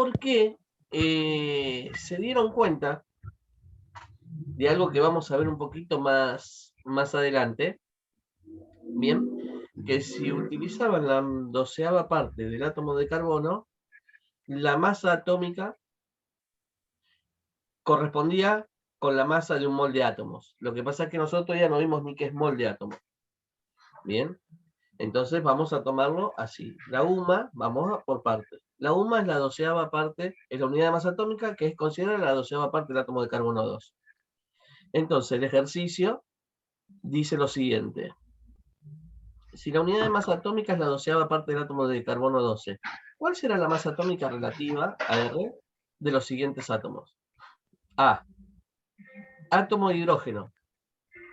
porque se dieron cuenta de algo que vamos a ver un poquito más adelante, bien, que si utilizaban la 12ª parte del átomo de carbono, la masa atómica correspondía con la masa de un mol de átomos. Lo que pasa es que nosotros todavía no vimos ni qué es mol de átomo. Bien, entonces vamos a tomarlo así. La UMA, vamos por partes. La UMA es la 12ª parte, es la unidad de masa atómica que es considerada la 12ª parte del átomo de carbono 2. Entonces el ejercicio dice lo siguiente. Si la unidad de masa atómica es la 12ª parte del átomo de carbono 12, ¿cuál será la masa atómica relativa a R de los siguientes átomos? A. Átomo de hidrógeno.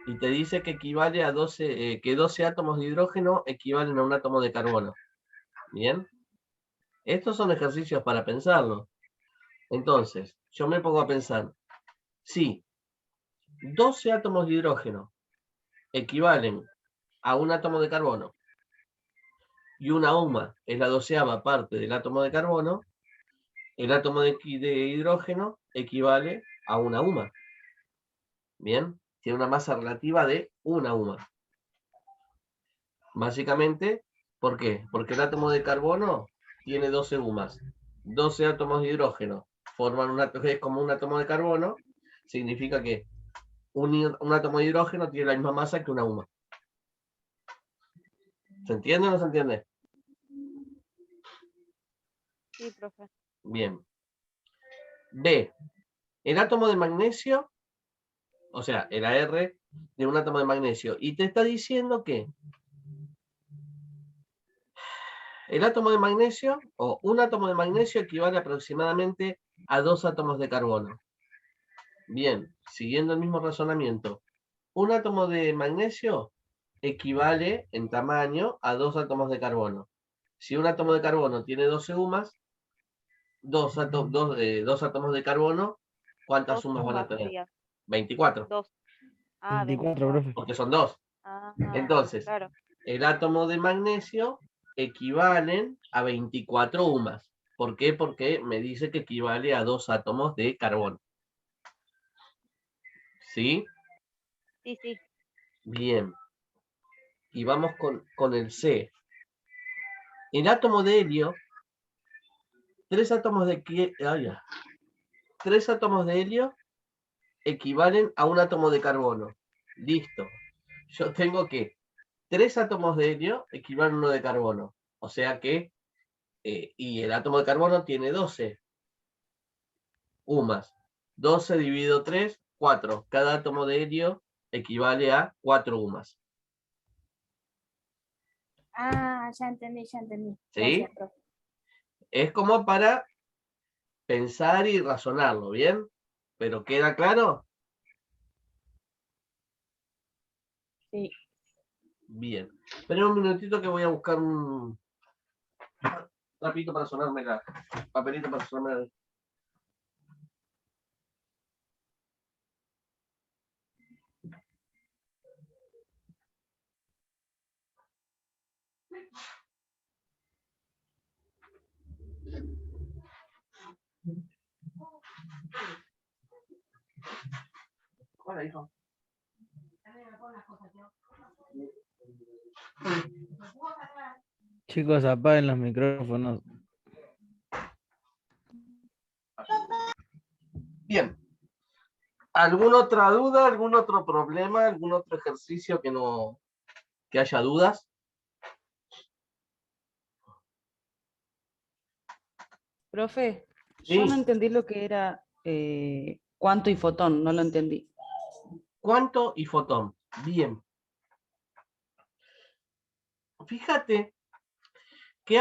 Y te dice que equivale a 12, que 12 átomos de hidrógeno equivalen a un átomo de carbono. Bien. Estos son ejercicios para pensarlo. Entonces, yo me pongo a pensar, si 12 átomos de hidrógeno equivalen a un átomo de carbono y una UMA es la 12ª parte del átomo de carbono, el átomo de hidrógeno equivale a una UMA. Bien, tiene una masa relativa de una UMA. Básicamente, ¿por qué? Porque el átomo de carbono tiene 12 UMAs. 12 átomos de hidrógeno forman un átomo, es como un átomo de carbono, significa que un átomo de hidrógeno tiene la misma masa que una UMA. ¿Se entiende o no se entiende? Sí, profe. Bien. B. El átomo de magnesio, o sea, el AR de un átomo de magnesio. Y te está diciendo que el átomo de magnesio, o un átomo de magnesio equivale aproximadamente a 2 átomos de carbono. Bien, siguiendo el mismo razonamiento. Un átomo de magnesio equivale en tamaño a 2 átomos de carbono. Si un átomo de carbono tiene 12 UMAs, dos átomos de carbono, ¿cuántas Dos sumas van a UMAs tener? sería. 24. Dos. Ah, 24, profe. Porque son 2. Ah, Entonces, claro. el átomo de magnesio equivalen a 24 UMAs. ¿Por qué? Porque me dice que equivale a 2 átomos de carbono. ¿Sí? Sí, sí. Bien. Y vamos con el C. El átomo de helio, 3 átomos de helio equivalen a un átomo de carbono. Listo. Yo tengo que 3 átomos de helio equivalen a uno de carbono. O sea que, y el átomo de carbono tiene 12 UMAs. 12 dividido 3, 4. Cada átomo de helio equivale a 4 UMAs. Ah, ya entendí, ya entendí. ¿Sí? Gracias, profe. Es como para pensar y razonarlo, ¿bien? ¿Pero queda claro? Sí. Bien. Esperen un minutito que voy a buscar un rapidito para sonarme la papelito para sonarme la... Hola, hijo. Chicos, apaguen los micrófonos. Bien. ¿Alguna otra duda? ¿Algún otro problema? ¿Algún otro ejercicio que haya dudas? Profe, Sí. yo no entendí lo que era cuánto y fotón, no lo entendí. ¿Cuánto y fotón? Bien. Fíjate que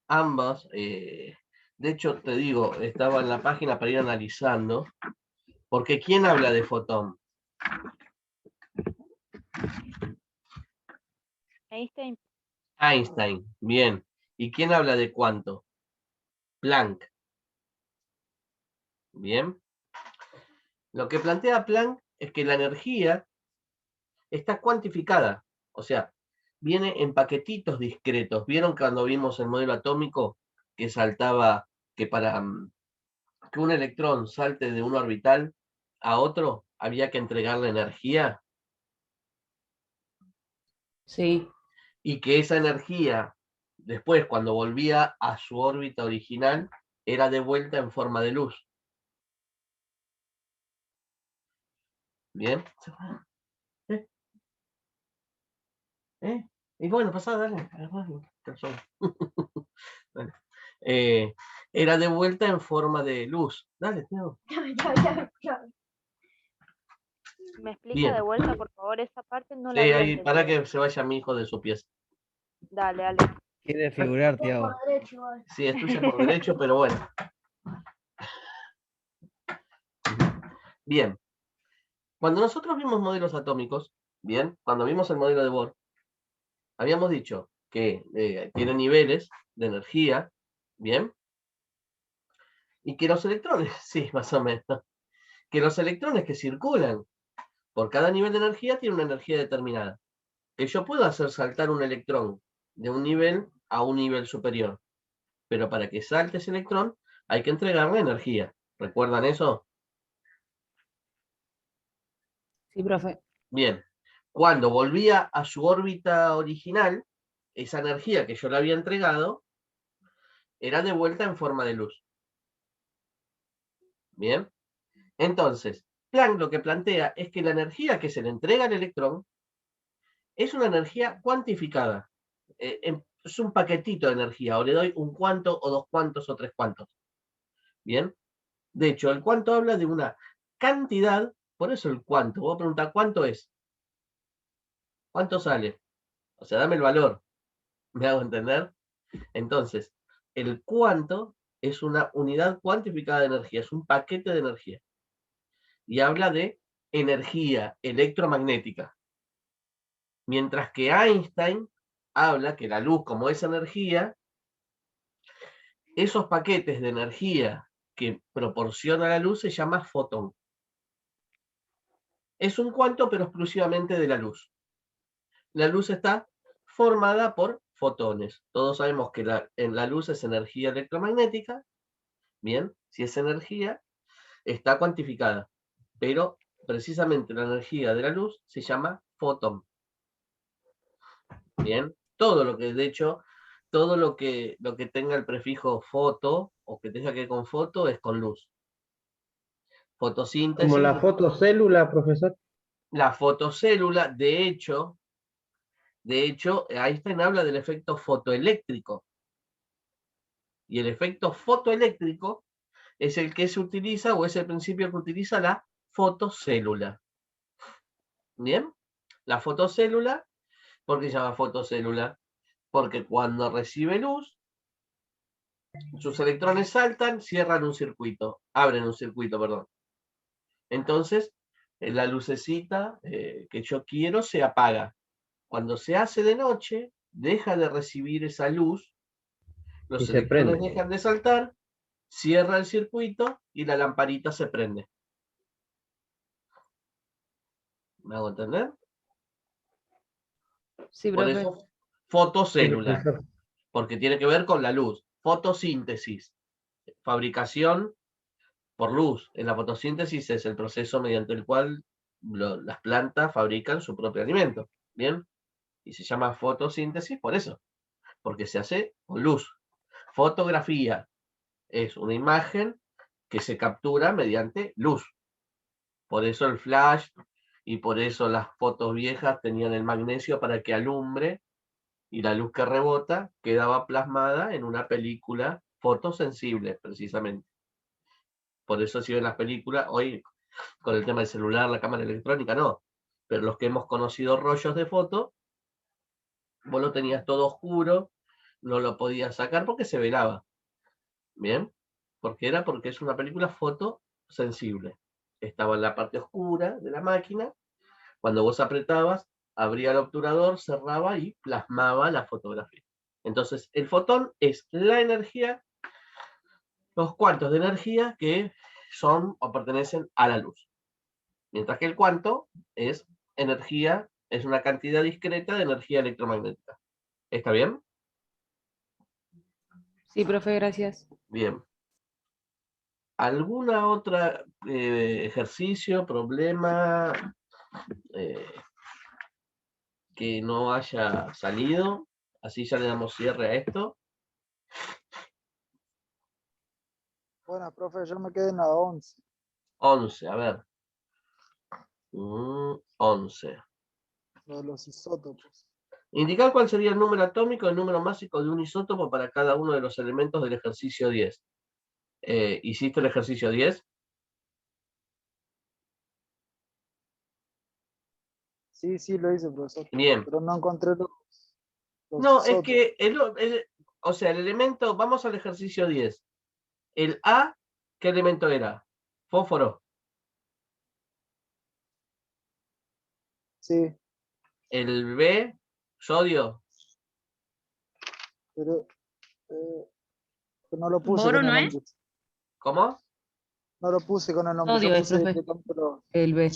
ambas, de hecho te digo, estaba en la página para ir analizando, porque ¿quién habla de fotón? Einstein. Einstein, bien. ¿Y quién habla de cuánto? Planck. Bien. Lo que plantea Planck es que la energía está cuantificada, o sea, viene en paquetitos discretos. ¿Vieron cuando vimos el modelo atómico que saltaba que para que un electrón salte de un orbital a otro, había que entregarle energía, Sí, y que esa energía, después, cuando volvía a su órbita original, era devuelta en forma de luz. ¿Bien? ¿Eh? ¿Eh? Y bueno, pasá, dale. Bueno, era devuelta en forma de luz. Dale, tío. ¿Me explica Bien. de vuelta, por favor, esa parte? No Sí, la había ahí, para entendido. que se vaya mi hijo de su pieza. Dale, dale. Quiere figurar, Tiago. Sí, es tuya por derecho, pero bueno. Bien. Cuando nosotros vimos modelos atómicos, bien, cuando vimos el modelo de Bohr, habíamos dicho que tiene niveles de energía, bien, y que los electrones, sí, más o menos, que los electrones que circulan por cada nivel de energía tienen una energía determinada. Que yo puedo hacer saltar un electrón de un nivel a un nivel superior, pero para que salte ese electrón hay que entregarle energía. ¿Recuerdan eso? sí, profe. Bien. Cuando volvía a su órbita original, esa energía que yo le había entregado era devuelta en forma de luz. Bien. Entonces, Planck lo que plantea es que la energía que se le entrega al electrón es una energía cuantificada. Es un paquetito de energía, o le doy un cuanto, o dos cuantos, o tres cuantos. Bien. De hecho, el cuanto habla de una cantidad, por eso el cuanto. Vos preguntás, ¿cuánto es? ¿Cuánto sale? O sea, dame el valor. ¿Me hago entender? Entonces, el cuanto es una unidad cuantificada de energía, es un paquete de energía. Y habla de energía electromagnética. Mientras que Einstein habla que la luz, como es energía, esos paquetes de energía que proporciona la luz se llama fotón. Es un cuanto, pero exclusivamente de la luz. La luz está formada por fotones. Todos sabemos que en la luz es energía electromagnética. Bien, si es energía, está cuantificada. Pero precisamente la energía de la luz se llama fotón. Bien, todo lo que, de hecho, todo lo que tenga el prefijo foto o que tenga que ver con foto es con luz. Como Fotosíntesis, la fotocélula, profesor. la fotocélula, de hecho, Einstein habla del efecto fotoeléctrico. Y el efecto fotoeléctrico es el que se utiliza o es el principio que utiliza la fotocélula. ¿Bien? La fotocélula, ¿por qué se llama fotocélula? Porque cuando recibe luz, sus electrones saltan, cierran un circuito, abren un circuito, perdón. Entonces, la lucecita que yo quiero se apaga. Cuando se hace de noche, deja de recibir esa luz, Y los se electrones prende. dejan de saltar, cierra el circuito y la lamparita se prende. ¿Me hago entender? Sí, Por profe. eso, Sí, fotocélula, profesor. porque tiene que ver con la luz. Fotosíntesis, fabricación por luz. En la fotosíntesis es el proceso mediante el cual las plantas fabrican su propio alimento. ¿Bien? Y se llama fotosíntesis por eso, porque se hace con luz. Fotografía es una imagen que se captura mediante luz. Por eso el flash y por eso las fotos viejas tenían el magnesio para que alumbre y la luz que rebota quedaba plasmada en una película fotosensible, precisamente. Por eso si ven las películas, hoy con el tema del celular, la cámara electrónica, no. Pero los que hemos conocido rollos de foto, vos lo tenías todo oscuro, no lo podías sacar porque se velaba. ¿Bien? Porque es una película fotosensible. Estaba en la parte oscura de la máquina. Cuando vos apretabas, abría el obturador, cerraba y plasmaba la fotografía. Entonces, el fotón es la energía, los cuantos de energía que son o pertenecen a la luz. Mientras que el cuanto es energía, es una cantidad discreta de energía electromagnética. ¿Está bien? Sí, profe, gracias. Bien. ¿Alguna otra ejercicio, problema que no haya salido? Así ya le damos cierre a esto. Bueno, profe, yo me quedé en la 11. 11, a ver. 11. Lo de los isótopos. Indicar cuál sería el número atómico y el número másico de un isótopo para cada uno de los elementos del ejercicio 10. ¿Hiciste el ejercicio 10? Sí, sí, lo hice, profesor. Bien. Pero no encontré los No, es isótopos. que, o sea, el elemento, vamos al ejercicio 10. El A, ¿qué elemento era? Fósforo. Sí, El B, sodio. pero no lo puse ¿Boro con el no es? nombre. ¿Cómo? No lo puse con el nombre. Sodio Yo es, puse profe. directamente El B.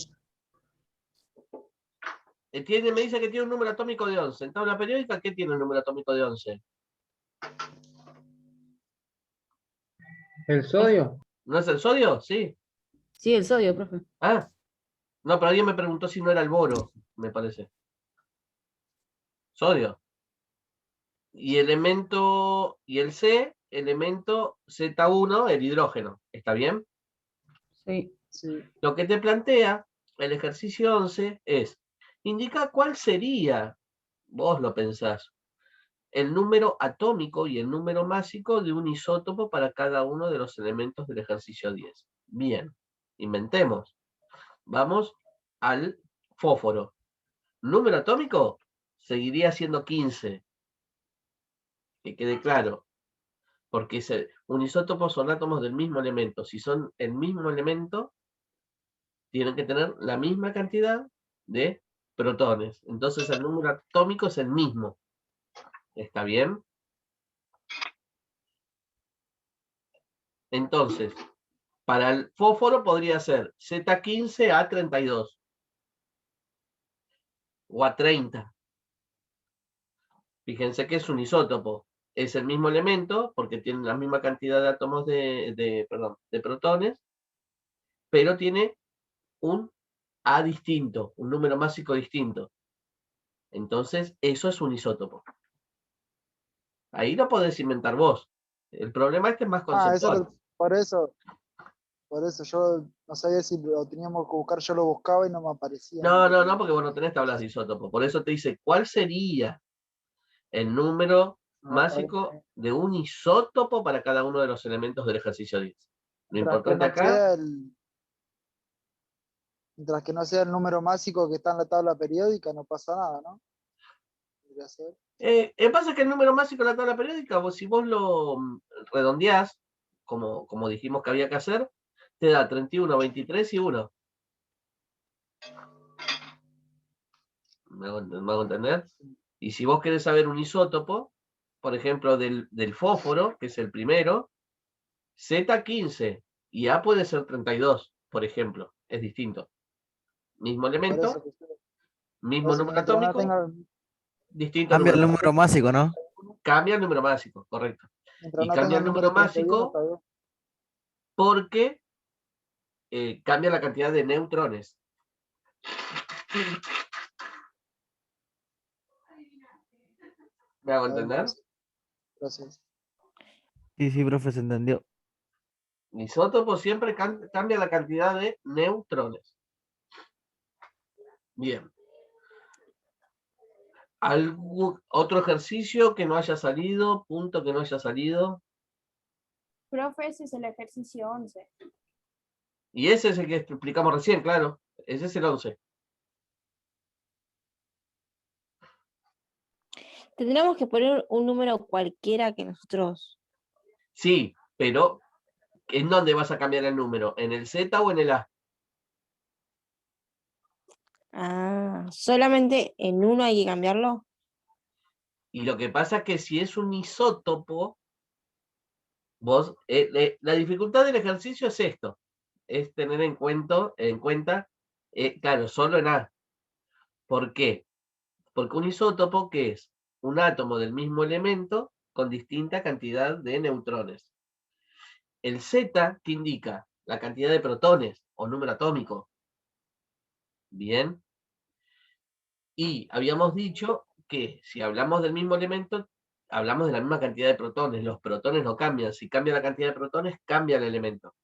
Me dice que tiene un número atómico de 11. En tabla periódica, ¿qué tiene un número atómico de 11? ¿El sodio? ¿No es el sodio? Sí. Sí, el sodio, profe. Ah, no, pero alguien me preguntó si no era el boro, me parece. Sodio. Y el C, elemento Z1, el hidrógeno. ¿Está bien? Sí. Sí. Lo que te plantea el ejercicio 11 es, indica cuál sería, vos lo pensás, el número atómico y el número másico de un isótopo para cada uno de los elementos del ejercicio 10. Bien, inventemos. Vamos al fósforo. Número atómico seguiría siendo 15. Que quede claro. Porque un isótopo son átomos del mismo elemento. Si son el mismo elemento, tienen que tener la misma cantidad de protones. Entonces el número atómico es el mismo. ¿Está bien? Entonces, para el fósforo podría ser Z15A32 o A30. Fíjense que es un isótopo. Es el mismo elemento porque tiene la misma cantidad de átomos de protones, pero tiene un A distinto, un número másico distinto. Entonces, eso es un isótopo. Ahí lo podés inventar vos. El problema es más Ah, conceptual. por eso yo no sabía si lo teníamos que buscar, yo lo buscaba y no me aparecía. No, porque vos no tenés tablas de isótopo. Por eso te dice, ¿cuál sería el número másico de un isótopo para cada uno de los elementos del ejercicio 10? Lo importante acá, Mientras que no sea el número másico que está en la tabla periódica, no pasa nada, ¿no? Podría ser. pasa que el número másico de la tabla periódica, si vos lo redondeás, como dijimos que había que hacer, te da 31, 23 y 1. ¿Me hago entender? Y si vos querés saber un isótopo, por ejemplo, del fósforo, que es el primero, Z15 y A puede ser 32, por ejemplo. Es distinto. Mismo Por elemento, eso, mismo número mientras no atómico, tenga, distinto Cambia el número número másico, ¿no? Cambia el número másico, correcto. mientras Y no cambia tenga el el número número 31, másico está bien. porque cambia la cantidad de neutrones. ¿Me hago Está bien, entender? Gracias. Sí, sí, profe, se entendió. Isótopo siempre cambia la cantidad de neutrones. Bien. ¿Algún otro ejercicio que no haya salido? ¿Punto que no haya salido? Profe, ese es el ejercicio 11. Y ese es el que explicamos recién, claro. Ese es el 11. Tendríamos que poner un número cualquiera que nosotros. Sí, pero ¿en dónde vas a cambiar el número? ¿En el Z o en el A? Ah, solamente en uno hay que cambiarlo. Y lo que pasa es que si es un isótopo, vos, la dificultad del ejercicio es esto, es tener en cuenta, claro, solo en A. ¿Por qué? Porque un isótopo, ¿qué es? Un átomo del mismo elemento con distinta cantidad de neutrones. El Z, ¿qué indica? La cantidad de protones o número atómico. Bien. Y habíamos dicho que si hablamos del mismo elemento, hablamos de la misma cantidad de protones. Los protones no cambian. Si cambia la cantidad de protones, cambia el elemento.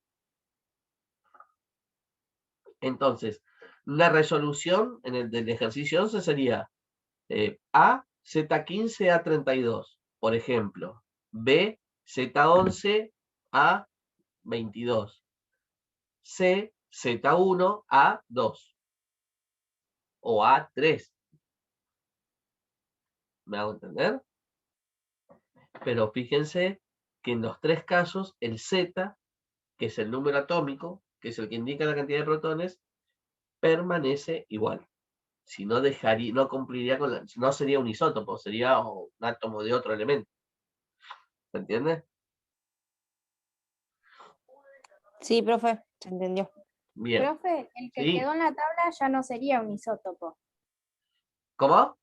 Entonces, la resolución del ejercicio 11 sería A, Z15, A32, por ejemplo. B, Z11, A22. C, Z1, A2. O A3. ¿Me hago entender? Pero fíjense que en los tres casos, el Z, que es el número atómico, que es el que indica la cantidad de protones, permanece igual. Si no dejaría, no cumpliría con no sería un isótopo, sería un átomo de otro elemento. ¿Se entiende? Sí, profe, se entendió. Bien. Profe, el que Sí. quedó en la tabla ya no sería un isótopo. ¿Cómo?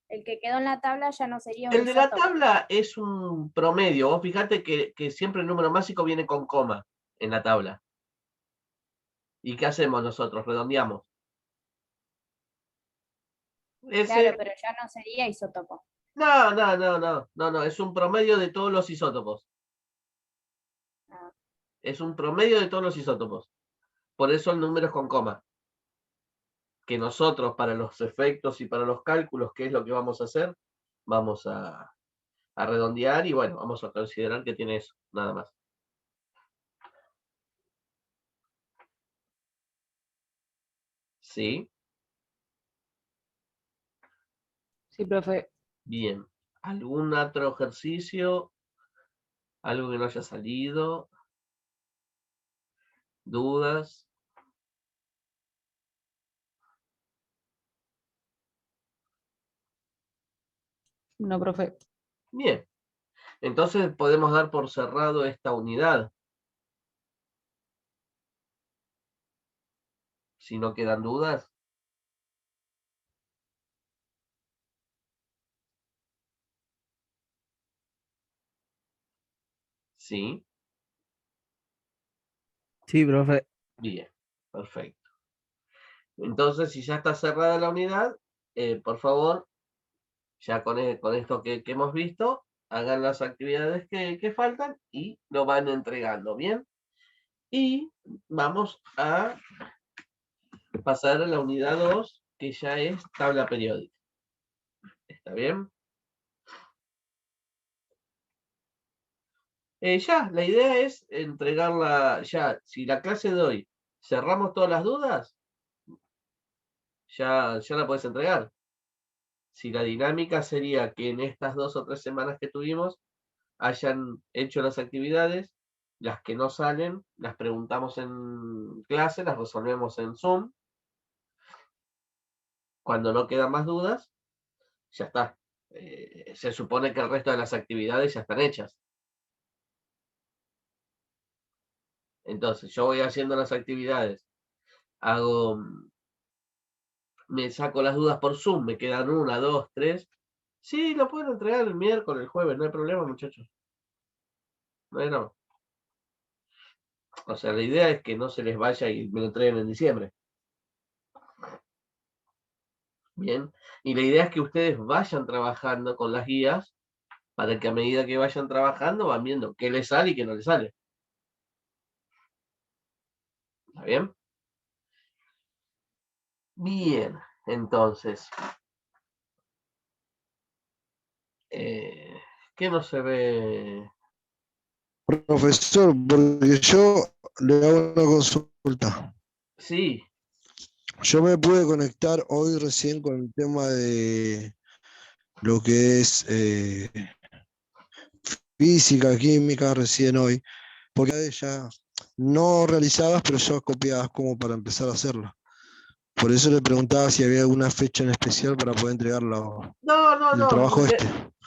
El que quedó en la tabla ya no sería un El de la isótopo. tabla es un promedio. Vos fíjate que siempre el número másico viene con coma en la tabla. ¿Y qué hacemos nosotros? Redondeamos. Claro, pero ya no sería isótopo. No, es un promedio de todos los isótopos. Ah. Es un promedio de todos los isótopos. Por eso el número es con coma. Que nosotros, para los efectos y para los cálculos, ¿qué es lo que vamos a hacer? Vamos a redondear y bueno, vamos a considerar que tiene eso, nada más. ¿Sí? Sí, profe. Bien. ¿Algún otro ejercicio? ¿Algo que no haya salido? ¿Dudas? No, profe. Bien. Entonces podemos dar por cerrado esta unidad. Si no quedan dudas. Sí. Sí, profe. Bien. Perfecto. Entonces, si ya está cerrada la unidad, por favor, ya con esto que hemos visto, hagan las actividades que faltan y lo van entregando, ¿bien? Y vamos a pasar a la unidad 2, que ya es tabla periódica. ¿Está bien? Ya, la idea es entregarla ya. Si la clase de hoy cerramos todas las dudas, ya la puedes entregar. Si la dinámica sería que en estas 2 o 3 semanas que tuvimos hayan hecho las actividades, las que no salen, las preguntamos en clase, las resolvemos en Zoom. Cuando no quedan más dudas, ya está. Se supone que el resto de las actividades ya están hechas. Entonces, yo voy haciendo las actividades, me saco las dudas por Zoom, me quedan 1, 2, 3. Sí, lo pueden entregar el miércoles, el jueves, no hay problema, muchachos. Bueno, o sea, la idea es que no se les vaya y me lo entreguen en diciembre. Bien, y la idea es que ustedes vayan trabajando con las guías para que a medida que vayan trabajando van viendo qué les sale y qué no les sale. ¿Está bien? Bien, entonces, ¿qué no se ve? Profesor, porque yo le hago una consulta. Sí, Yo me pude conectar hoy recién con el tema de lo que es física, química, recién hoy, porque ya no realizadas, pero ya copiadas como para empezar a hacerlas. Por eso le preguntaba si había alguna fecha en especial para poder entregarlo, no, el trabajo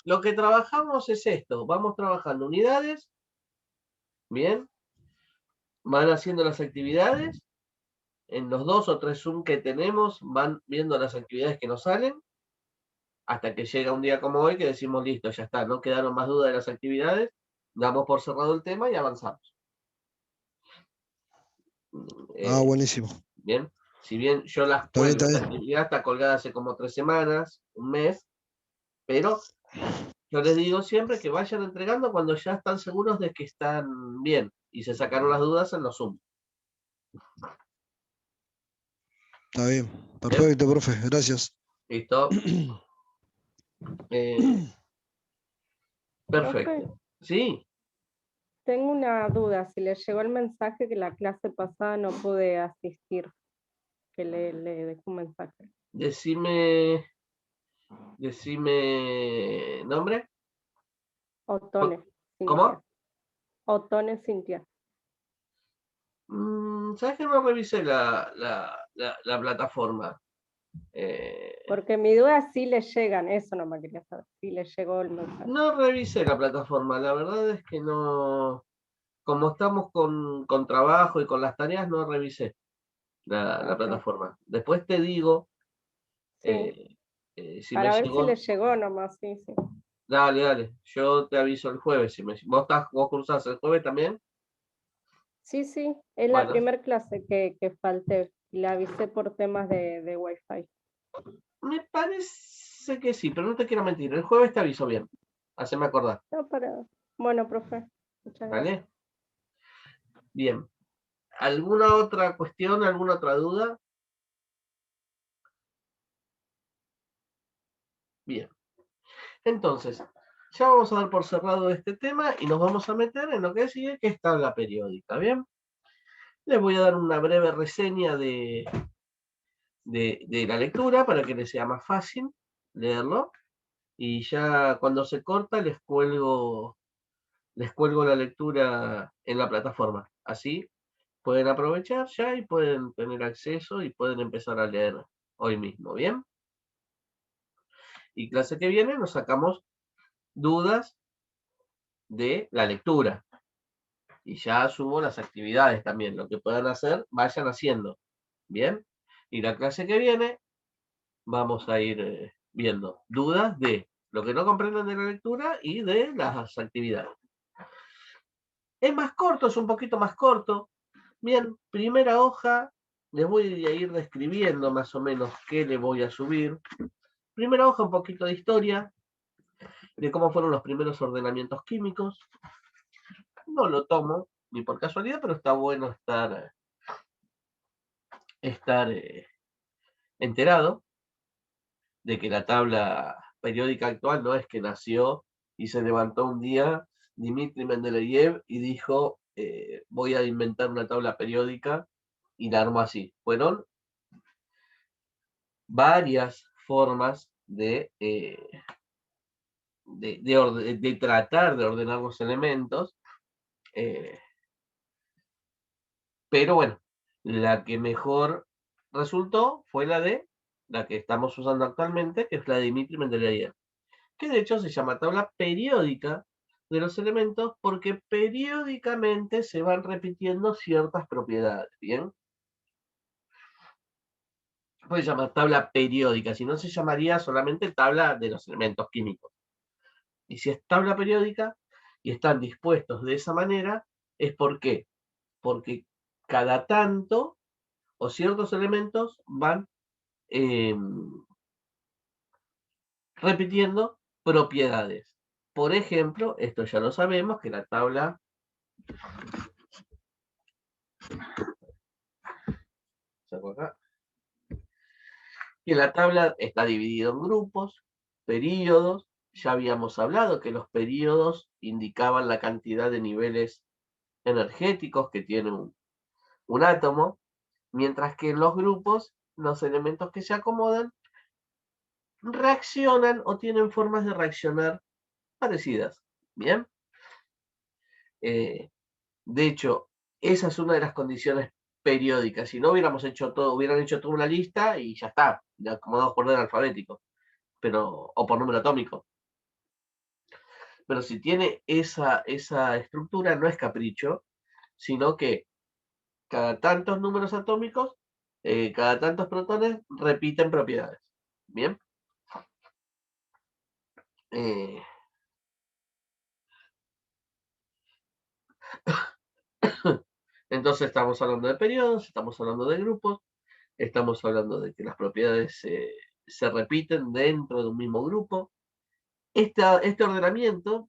lo que trabajamos es esto, vamos trabajando unidades, bien, van haciendo las actividades, en los 2 o 3 Zoom que tenemos, van viendo las actividades que nos salen, hasta que llega un día como hoy que decimos, listo, ya está, no quedaron más dudas de las actividades, damos por cerrado el tema y avanzamos. Buenísimo. Bien, si bien yo las Está bien, cuelgo, está esta bien. actividad está colgada hace como 3 semanas, un mes, pero yo les digo siempre que vayan entregando cuando ya están seguros de que están bien y se sacaron las dudas en los Zoom. Está bien. Perfecto, profe. Gracias. ¿Listo? Perfecto. Profe, Sí, tengo una duda. Si le llegó el mensaje que la clase pasada no pude asistir, que le dejé un mensaje. decime nombre. Otone, ¿Cómo? Cintia. Otone, Cintia. ¿Sabes que no revisé la plataforma? Porque mi duda es si le llegan, eso no me quería saber, si le llegó el mensaje. No revisé la plataforma, la verdad es que no, como estamos con trabajo y con las tareas, no revisé la Ok. plataforma. Después te digo Sí, si me para ver si le llegó. llegó nomás, sí, sí. Dale, yo te aviso el jueves. ¿Vos cursás el jueves también? Sí, sí, es la Bueno, primera clase que falté. Le avisé por temas de Wi-Fi. me parece que sí, pero no te quiero mentir. El jueves te aviso bien. Haceme acordar, No, bueno, profe, muchas gracias. ¿vale? Bien. ¿Alguna otra cuestión, alguna otra duda? Bien. Entonces, ya vamos a dar por cerrado este tema y nos vamos a meter en lo que sigue, que es tabla periódica, ¿bien? Les voy a dar una breve reseña de la lectura para que les sea más fácil leerlo. Y ya cuando se corta les cuelgo la lectura en la plataforma. Así pueden aprovechar ya y pueden tener acceso y pueden empezar a leer hoy mismo, ¿bien? Y clase que viene nos sacamos dudas de la lectura. Y ya subo las actividades también. Lo que puedan hacer, vayan haciendo. ¿Bien? Y la clase que viene vamos a ir viendo dudas de lo que no comprenden de la lectura y de las actividades. Es más corto, es un poquito más corto. Bien, primera hoja, les voy a ir describiendo más o menos qué le voy a subir. Primera hoja, un poquito de historia, de cómo fueron los primeros ordenamientos químicos. No lo tomo ni por casualidad, pero está bueno estar enterado de que la tabla periódica actual no es que nació y se levantó un día Dmitri Mendeleev y dijo, voy a inventar una tabla periódica y la armó así. Fueron varias formas de tratar de ordenar los elementos, pero bueno, la que mejor resultó fue la que estamos usando actualmente, que es la de Dmitri Mendeleev, que de hecho se llama tabla periódica de los elementos porque periódicamente se van repitiendo ciertas propiedades, ¿bien? Puede llamar tabla periódica, si no se llamaría solamente tabla de los elementos químicos. Y si es tabla periódica y están dispuestos de esa manera, es ¿por qué? Porque cada tanto o ciertos elementos van repitiendo propiedades. Por ejemplo, esto ya lo sabemos, que la tabla que la tabla está dividida en grupos, períodos. Ya habíamos hablado que los períodos indicaban la cantidad de niveles energéticos que tiene un átomo, mientras que en los grupos los elementos que se acomodan reaccionan o tienen formas de reaccionar parecidas. Bien. De hecho, esa es una de las condiciones periódicas. Si no hubiéramos hecho todo, hubieran hecho toda una lista y ya está, acomodados por orden alfabético, o por número atómico. Pero si tiene esa estructura, no es capricho, sino que cada tantos números atómicos, cada tantos protones repiten propiedades. Bien. Entonces estamos hablando de periodos, estamos hablando de grupos, estamos hablando de que las propiedades se repiten dentro de un mismo grupo. Este ordenamiento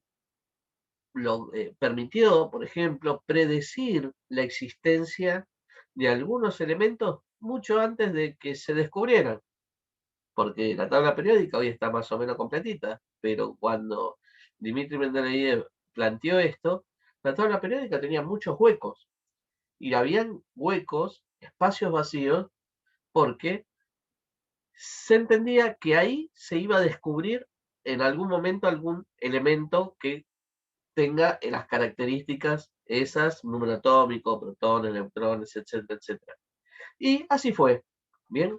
lo permitió, por ejemplo, predecir la existencia de algunos elementos mucho antes de que se descubrieran, porque la tabla periódica hoy está más o menos completita, pero cuando Dmitri Mendeleev planteó esto, la tabla periódica tenía muchos huecos, y habían huecos, espacios vacíos, porque se entendía que ahí se iba a descubrir en algún momento algún elemento que tenga las características esas, número atómico, protones, electrones, etcétera, etcétera. Y así fue. Bien.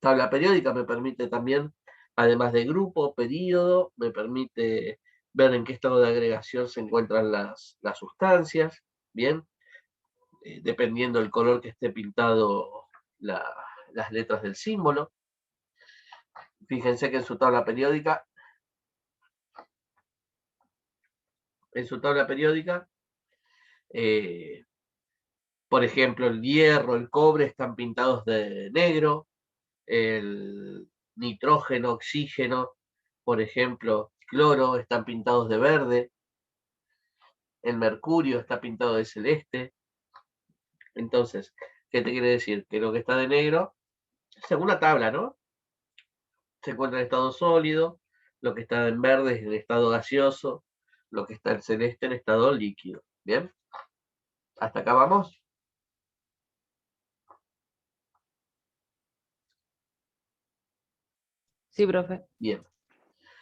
Tabla periódica me permite también, además de grupo, periodo, me permite ver en qué estado de agregación se encuentran las sustancias. Bien. Dependiendo del color que esté pintado las letras del símbolo. Fíjense que en su tabla periódica, por ejemplo, el hierro, el cobre están pintados de negro, el nitrógeno, oxígeno, por ejemplo, cloro, están pintados de verde, el mercurio está pintado de celeste. Entonces, ¿qué te quiere decir? Que lo que está de negro, según la tabla, ¿no?, se encuentra en estado sólido, lo que está en verde es en estado gaseoso, lo que está en celeste en estado líquido. ¿Bien? ¿Hasta acá vamos? Sí, profe. Bien.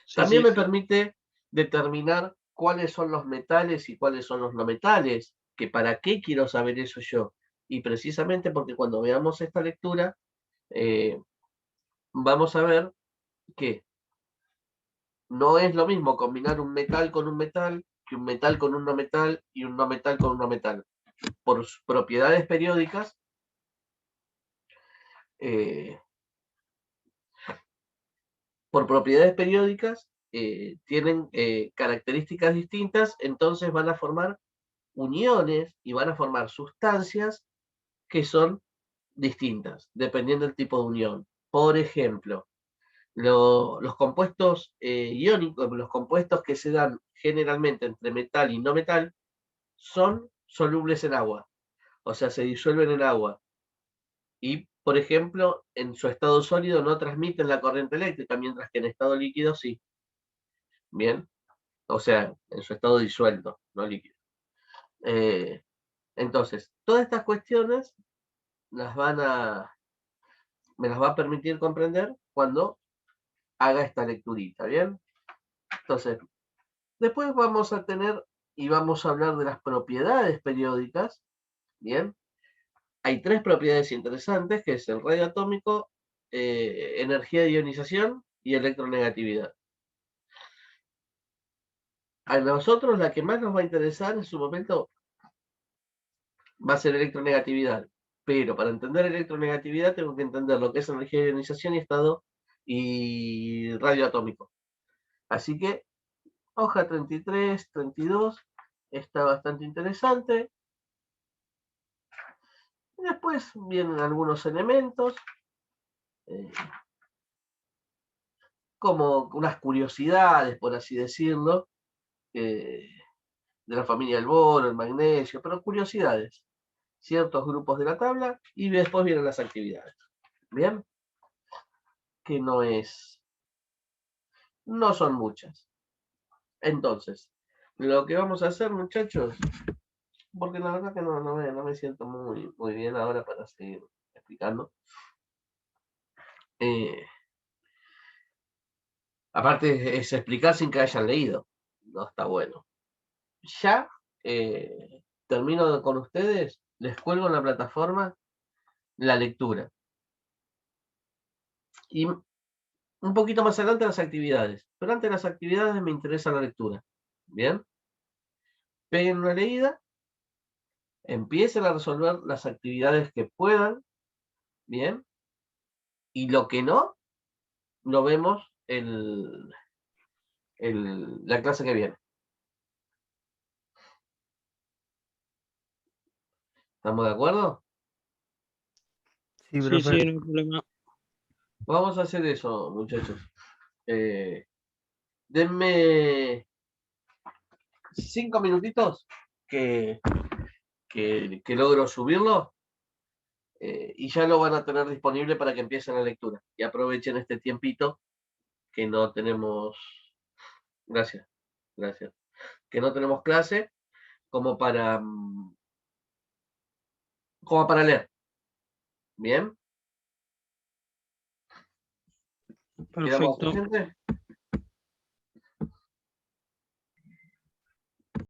Sí, También sí. me permite determinar cuáles son los metales y cuáles son los no metales, que para qué quiero saber eso yo. Y precisamente porque cuando veamos esta lectura, vamos a ver que no es lo mismo combinar un metal con un metal, que un metal con un no metal y un no metal con un no metal. Por sus propiedades periódicas, tienen características distintas, entonces van a formar uniones y van a formar sustancias que son distintas, dependiendo del tipo de unión. Por ejemplo, los compuestos iónicos, los compuestos que se dan generalmente entre metal y no metal, son solubles en agua, o sea, se disuelven en agua. Y, por ejemplo, en su estado sólido no transmiten la corriente eléctrica, mientras que en estado líquido sí. Bien, o sea, en su estado disuelto, no líquido. Entonces, todas estas cuestiones me las va a permitir comprender cuando haga esta lecturita, ¿bien? Entonces, después vamos a tener y vamos a hablar de las propiedades periódicas, ¿bien? Hay tres propiedades interesantes, que es el radio atómico, energía de ionización y electronegatividad. A nosotros la que más nos va a interesar en su momento va a ser electronegatividad, pero para entender electronegatividad tengo que entender lo que es energía de ionización y estado y radio atómico. Así que hoja 33, 32 está bastante interesante. Después vienen algunos elementos, como unas curiosidades, por así decirlo, de la familia del boro, el magnesio, pero curiosidades. Ciertos grupos de la tabla y después vienen las actividades. ¿Bien? Que no son muchas. Entonces, lo que vamos a hacer, muchachos, porque la verdad que no me siento muy bien ahora para seguir explicando. Aparte es explicar sin que hayan leído. No está bueno. Ya termino con ustedes, les cuelgo en la plataforma la lectura. Y un poquito más adelante las actividades. Pero antes de las actividades me interesa la lectura. ¿Bien? Peguen una leída. Empiecen a resolver las actividades que puedan. ¿Bien? Y lo que no, lo vemos la clase que viene. ¿Estamos de acuerdo? Sí, Sí, profe. sí, no hay problema. Vamos a hacer eso, muchachos. Denme 5 minutitos que logro subirlo y ya lo van a tener disponible para que empiecen la lectura. Y aprovechen este tiempito que no tenemos... Gracias, gracias. Que no tenemos clase como para leer. ¿Bien? ¿Quedamos Perfecto. gente?